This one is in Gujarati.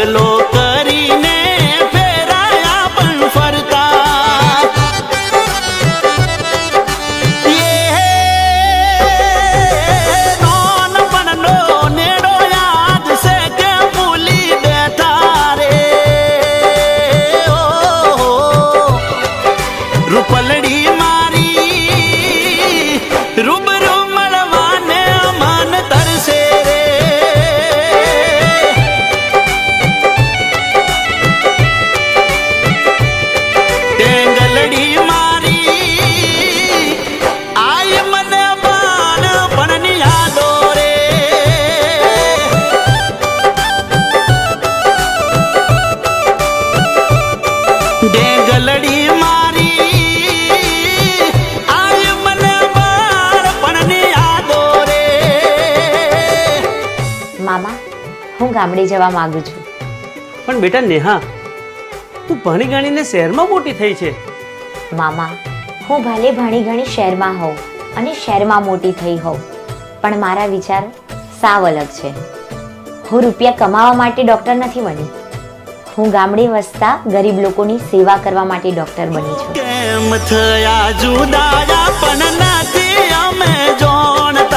ઢગલો કરીને ફેરાયા પણ ફરતા નોનપણનો નેડો યાદ છે કે ભૂલી બેઠા રે રૂપલડી મારી રૂબરૂ મળવાને મન તરસે રે ટેંગલડી મારી આય મને બાળપણની યાદો રે ટેંગલડી મારી આય મને બાળપણની યાદો રે મામા હું ગામડે જવા માંગુ છું. પણ બેટા નેહા, તું ભણી ગણીને શહેરમાં મોટી થઈ છે. મામા હું ભલે ભણી ગણી શહેરમાં હોઉં અને શહેરમાં મોટી થઈ હોઉં, પણ મારા વિચાર સાવ અલગ છે. હું રૂપિયા કમાવા માટે ડૉક્ટર નથી બની. હું ગામડે વસતા ગરીબ લોકોની સેવા કરવા માટે ડૉક્ટર બની છું. કેમ થયા જુદાયા પણ નથી અમે જોણતા